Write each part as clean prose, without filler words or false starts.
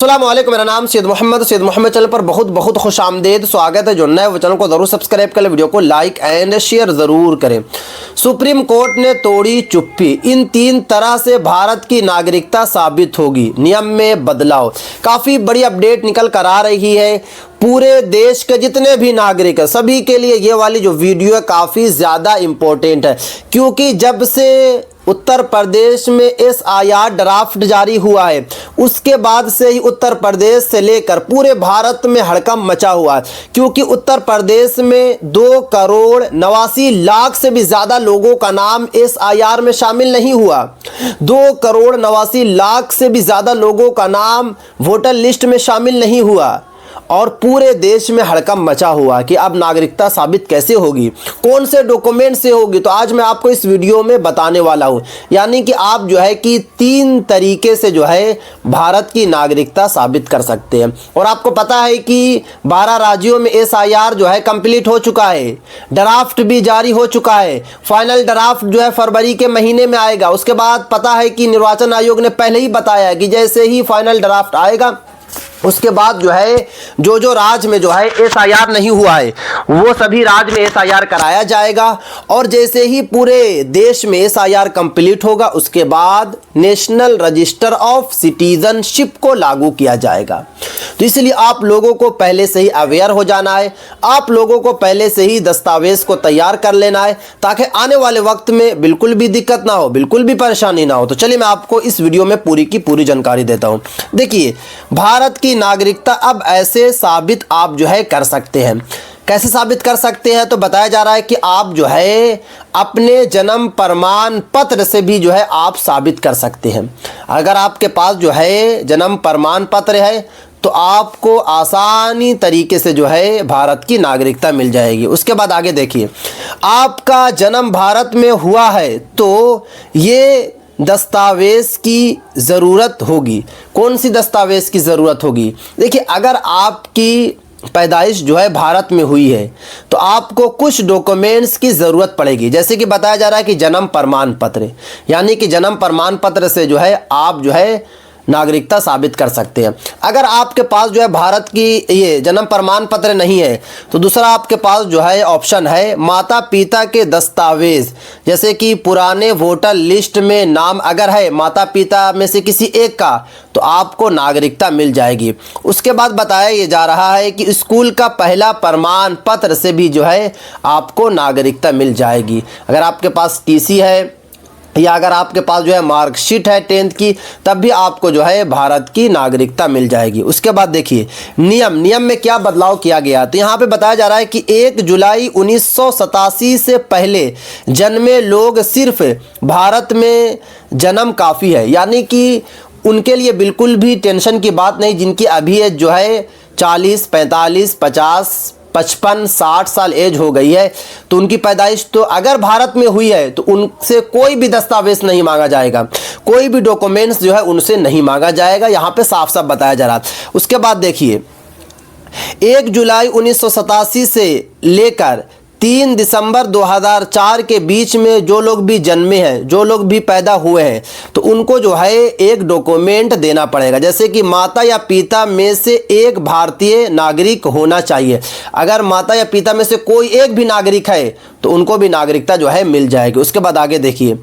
अस्सलामुअलैकुम, मेरा नाम सैयद मोहम्मद चैनल पर बहुत बहुत खुश आमदेद स्वागत है। जो नए वो चैनल को ज़रूर सब्सक्राइब करें, वीडियो को लाइक एंड शेयर ज़रूर करें। सुप्रीम कोर्ट ने तोड़ी चुप्पी, इन 3 तरह से भारत की नागरिकता साबित होगी, नियम में बदलाव। काफ़ी बड़ी अपडेट निकल कर आ रही है। पूरे देश के जितने भी नागरिक हैं सभी के लिए ये वाली जो वीडियो है काफ़ी ज़्यादा इम्पोर्टेंट है, क्योंकि जब से उत्तर प्रदेश में SIR ड्राफ्ट जारी हुआ है उसके बाद से ही उत्तर प्रदेश से लेकर पूरे भारत में हड़कंप मचा हुआ है, क्योंकि उत्तर प्रदेश में 2,89,00,000 से भी ज़्यादा लोगों का नाम SIR में शामिल नहीं हुआ। 2,89,00,000 से भी ज़्यादा लोगों का नाम वोटर लिस्ट में शामिल नहीं हुआ और पूरे देश में हड़कंप मचा हुआ कि अब नागरिकता साबित कैसे होगी, कौन से डॉक्यूमेंट से होगी। तो आज मैं आपको इस वीडियो में बताने वाला हूं, यानी कि आप जो है कि 3 तरीके से जो है भारत की नागरिकता साबित कर सकते हैं। और आपको पता है कि 12 राज्यों में SIR जो है कंप्लीट हो चुका है, ड्राफ्ट भी जारी हो चुका है। फाइनल ड्राफ्ट जो है फरवरी के महीने में आएगा। उसके बाद पता है कि निर्वाचन आयोग ने पहले ही बताया कि जैसे ही फाइनल ड्राफ्ट आएगा उसके बाद जो है जो राज्य में जो है SIR नहीं हुआ है वो सभी राज्य में SIR कराया जाएगा। और जैसे ही पूरे देश में SIR कंप्लीट होगा उसके बाद नेशनल रजिस्टर ऑफ सिटीजनशिप को लागू किया जाएगा। तो इसलिए आप लोगों को पहले से ही अवेयर हो जाना है, आप लोगों को पहले से ही दस्तावेज को तैयार कर लेना है ताकि आने वाले वक्त में बिल्कुल भी दिक्कत ना हो, बिल्कुल भी परेशानी ना हो। तो चलिए मैं आपको इस वीडियो में पूरी की पूरी जानकारी देता हूं। देखिए, भारत की नागरिकता अब ऐसे साबित आप जो है कर सकते हैं। कैसे साबित कर सकते हैं? तो बताया जा रहा है कि आप जो है अपने जन्म प्रमाण पत्र से भी जो है आप साबित कर सकते हैं। अगर आपके पास जो है जन्म प्रमाण पत्र है तो आपको आसानी तरीके से जो है भारत की नागरिकता मिल जाएगी। उसके बाद आगे देखिए, आपका जन्म भारत में हुआ है तो ये दस्तावेज की ज़रूरत होगी। कौन सी दस्तावेज की ज़रूरत होगी? देखिए, अगर आपकी पैदाइश जो है भारत में हुई है तो आपको कुछ डॉक्यूमेंट्स की ज़रूरत पड़ेगी। जैसे कि बताया जा रहा है कि जन्म प्रमाण पत्र, यानी कि जन्म प्रमाण पत्र से जो है आप जो है नागरिकता साबित कर सकते हैं। अगर आपके पास जो है भारत की ये जन्म प्रमाण पत्र नहीं है तो दूसरा आपके पास जो है ऑप्शन है माता पिता के दस्तावेज, जैसे कि पुराने वोटर लिस्ट में नाम अगर है माता पिता में से किसी एक का तो आपको नागरिकता मिल जाएगी। उसके बाद बताया ये जा रहा है कि स्कूल का पहला प्रमाण पत्र से भी जो है आपको नागरिकता मिल जाएगी। अगर आपके पास TC है या अगर आपके पास जो है मार्कशीट है 10th की तब भी आपको जो है भारत की नागरिकता मिल जाएगी। उसके बाद देखिए नियम में क्या बदलाव किया गया। तो यहाँ पे बताया जा रहा है कि 1 जुलाई 1987 से पहले जन्मे लोग सिर्फ भारत में जन्म काफ़ी है, यानी कि उनके लिए बिल्कुल भी टेंशन की बात नहीं। जिनकी अभी एज जो है 40, 45, 50, 55, 60 साल एज हो गई है तो उनकी पैदाइश तो अगर भारत में हुई है तो उनसे कोई भी दस्तावेज नहीं मांगा जाएगा, कोई भी डॉक्यूमेंट्स जो है उनसे नहीं मांगा जाएगा। यहाँ पे साफ साफ बताया जा रहा है। उसके बाद देखिए, 1 जुलाई 1987 से लेकर 3 दिसंबर 2004 के बीच में जो लोग भी जन्मे हैं, जो लोग भी पैदा हुए हैं तो उनको जो है एक डॉक्यूमेंट देना पड़ेगा, जैसे कि माता या पिता में से एक भारतीय नागरिक होना चाहिए। अगर माता या पिता में से कोई एक भी नागरिक है तो उनको भी नागरिकता जो है मिल जाएगी। उसके बाद आगे देखिए,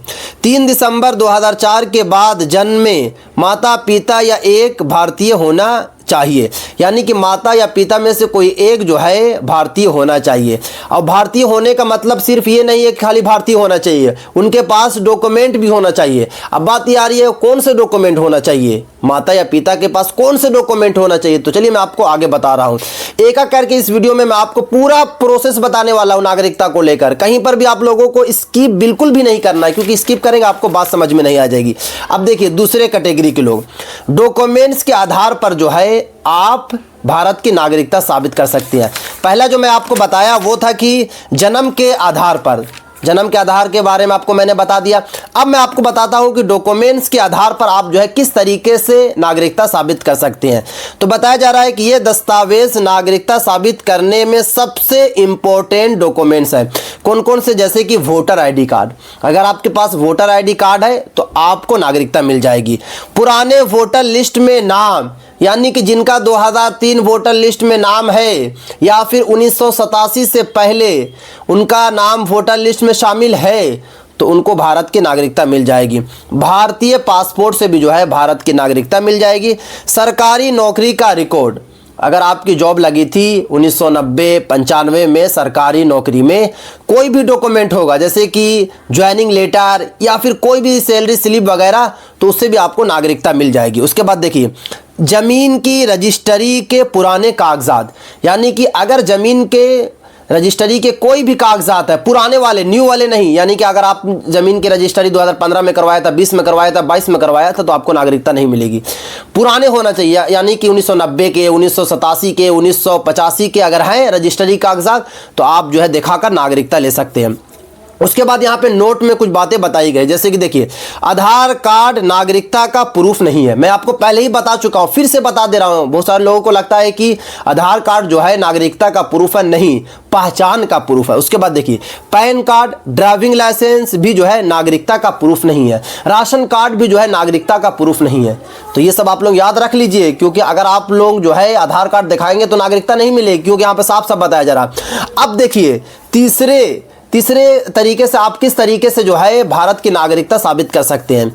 3 दिसंबर 2004 के बाद जन्मे माता पिता या एक भारतीय होना चाहिए, यानी कि माता या पिता में से कोई एक जो है भारतीय होना चाहिए। और भारतीय होने का मतलब सिर्फ ये नहीं है कि खाली भारतीय होना चाहिए, उनके पास डॉक्यूमेंट भी होना चाहिए। अब बात ये आ रही है कौन से डॉक्यूमेंट होना चाहिए, माता या पिता के पास कौन से डॉक्यूमेंट होना चाहिए। तो चलिए मैं आपको आगे बता रहा हूँ एक एक करके। इस वीडियो में मैं आपको पूरा प्रोसेस बताने वाला हूँ नागरिकता को लेकर। कहीं पर भी आप लोगों को स्किप बिल्कुल भी नहीं करना है, क्योंकि स्किप करेंगे आपको बात समझ में नहीं आ जाएगी। अब देखिए, दूसरे कैटेगरी के लोग डॉक्यूमेंट्स के आधार पर जो है आप भारत की नागरिकता साबित कर सकते हैं। पहला जो मैं आपको बताया वो था कि जन्म के आधार पर, जन्म के आधार के बारे में आपको मैंने बता दिया। अब मैं आपको बताता हूं कि डॉक्यूमेंट्स के आधार पर आप जो है किस तरीके से नागरिकता साबित कर सकते हैं। तो बताया जा रहा है कि ये दस्तावेज नागरिकता साबित करने में सबसे इंपॉर्टेंट डॉक्यूमेंट्स है। कौन कौन से? जैसे कि वोटर आईडी कार्ड। अगर आपके पास वोटर आईडी कार्ड है तो आपको नागरिकता मिल जाएगी। पुराने वोटर लिस्ट में नाम, यानी कि जिनका 2003 वोटर लिस्ट में नाम है या फिर 1987 से पहले उनका नाम वोटर लिस्ट में शामिल है, तो उनको भारत की नागरिकता मिल जाएगी। भारतीय पासपोर्ट से भी जो है भारत की नागरिकता मिल जाएगी। सरकारी नौकरी का रिकॉर्ड, अगर आपकी जॉब लगी थी 1990-95 में सरकारी नौकरी में, कोई भी डॉक्यूमेंट होगा जैसे कि ज्वाइनिंग लेटर या फिर कोई भी सैलरी स्लिप वगैरह, तो उससे भी आपको नागरिकता मिल जाएगी। उसके बाद देखिए, ज़मीन की रजिस्ट्री के पुराने कागजात, यानी कि अगर ज़मीन के रजिस्ट्री के कोई भी कागजात है, पुराने वाले, न्यू वाले नहीं, यानी कि अगर आप ज़मीन की रजिस्ट्री 2015 में करवाया था, 20 में करवाया था, 22 में करवाया था, तो आपको नागरिकता नहीं मिलेगी। पुराने होना चाहिए, यानी कि 1990 के, 1987 के, 1985 के अगर हैं रजिस्ट्री कागजात, तो आप जो है दिखाकर नागरिकता ले सकते हैं। उसके बाद यहाँ पे नोट में कुछ बातें बताई गई, जैसे कि देखिए, आधार कार्ड नागरिकता का प्रूफ नहीं है। मैं आपको पहले ही बता चुका हूँ, फिर से बता दे रहा हूँ। बहुत सारे लोगों को लगता है कि आधार कार्ड जो है नागरिकता का प्रूफ है, नहीं, पहचान का प्रूफ है। उसके बाद देखिए, पैन कार्ड, ड्राइविंग लाइसेंस भी जो है नागरिकता का प्रूफ नहीं है। राशन कार्ड भी जो है नागरिकता का प्रूफ नहीं है। तो ये सब आप लोग याद रख लीजिए, क्योंकि अगर आप लोग जो है आधार कार्ड दिखाएंगे तो नागरिकता नहीं मिलेगी, क्योंकि यहाँ पे साफ साफ बताया जा रहा है। अब देखिए, तीसरे तरीके से आप किस तरीके से जो है भारत की नागरिकता साबित कर सकते हैं।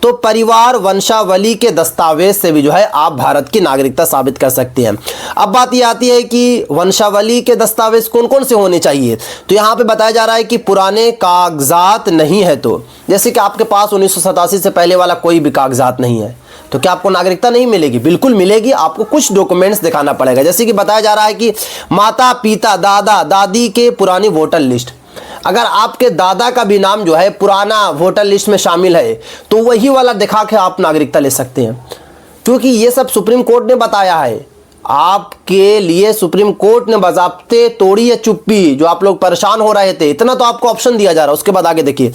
तो परिवार वंशावली के दस्तावेज से भी जो है आप भारत की नागरिकता साबित कर सकते हैं। अब बात ये आती है कि वंशावली के दस्तावेज कौन कौन से होने चाहिए। तो यहाँ पे बताया जा रहा है कि पुराने कागजात नहीं है, तो जैसे कि आपके पास 1987 से पहले वाला कोई भी कागजात नहीं है, तो क्या आपको नागरिकता नहीं मिलेगी? बिल्कुल मिलेगी। आपको कुछ डॉक्यूमेंट्स दिखाना पड़ेगा, जैसे कि बताया जा रहा है कि माता पिता दादा दादी के पुरानी वोटर लिस्ट, अगर आपके दादा का भी नाम जो है पुराना वोटर लिस्ट में शामिल है, तो वही वाला दिखा के आप नागरिकता ले सकते हैं, क्योंकि ये सब सुप्रीम कोर्ट ने बताया है आपके लिए। सुप्रीम कोर्ट ने बजाबते तोड़ी है चुप्पी, जो आप लोग परेशान हो रहे थे, इतना तो आपको ऑप्शन दिया जा रहा है। उसके बाद आगे देखिए,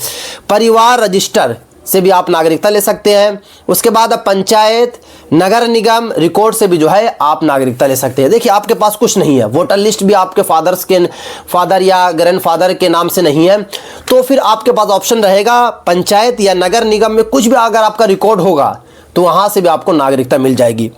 परिवार रजिस्टर से भी आप नागरिकता ले सकते हैं। उसके बाद अब पंचायत नगर निगम रिकॉर्ड से भी जो है आप नागरिकता ले सकते हैं। देखिए, आपके पास कुछ नहीं है, वोटर लिस्ट भी आपके फादर या ग्रैंडफादर के नाम से नहीं है, तो फिर आपके पास ऑप्शन रहेगा पंचायत या नगर निगम में कुछ भी अगर आपका रिकॉर्ड होगा, तो वहाँ से भी आपको नागरिकता मिल जाएगी,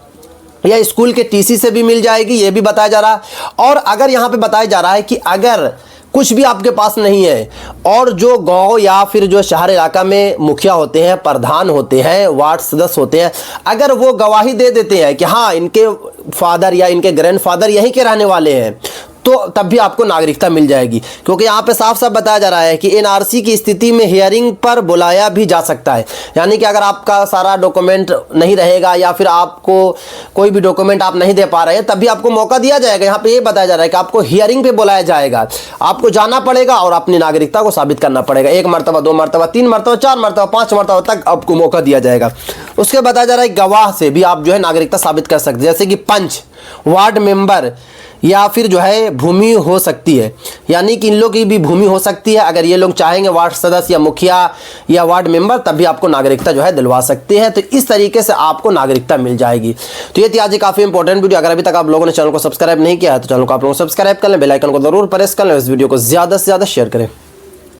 या स्कूल के टीसी से भी मिल जाएगी, ये भी बताया जा रहा है। और अगर यहाँ पे बताया जा रहा है कि अगर कुछ भी आपके पास नहीं है, और जो गांव या फिर जो शहर इलाका में मुखिया होते हैं, प्रधान होते हैं, वार्ड सदस्य होते हैं, अगर वो गवाही दे देते हैं कि हाँ इनके फादर या इनके ग्रैंडफादर यहीं के रहने वाले हैं, तो तब भी आपको नागरिकता मिल जाएगी। क्योंकि यहाँ पे साफ साफ बताया जा रहा है कि एनआरसी की स्थिति में हियरिंग पर बुलाया भी जा सकता है, यानी कि अगर आपका सारा डॉक्यूमेंट नहीं रहेगा या फिर आपको कोई भी डॉक्यूमेंट आप नहीं दे पा रहे हैं, तब भी आपको मौका दिया जाएगा। यहाँ पे ये बताया जा रहा है कि आपको हियरिंग पे बुलाया जाएगा, आपको जाना पड़ेगा और अपनी नागरिकता को साबित करना पड़ेगा। 1 मरतबा, 2 मरतबा, 3 मरतबा, 4 मरतबा, 5 मरतबा तक आपको मौका दिया जाएगा। उसके बताया जा रहा है गवाह से भी आप जो है नागरिकता साबित कर सकते हैं, जैसे कि पंच, वार्ड मेंबर या फिर जो है भूमि हो सकती है, यानी कि इन लोग की भी भूमि हो सकती है। अगर ये लोग चाहेंगे वार्ड सदस्य या मुखिया या वार्ड मेंबर, तब भी आपको नागरिकता जो है दिलवा सकते हैं। तो इस तरीके से आपको नागरिकता मिल जाएगी। तो ये थी आज काफ़ी इंपॉर्टेंट वीडियो। अगर अभी तक आप लोगों ने चैनल को सब्सक्राइब नहीं किया है, तो चैनल को आप लोगों को सब्सक्राइब कर लें, बेल आइकन को जरूर प्रेस कर लें, इस वीडियो को ज़्यादा से ज़्यादा शेयर करें।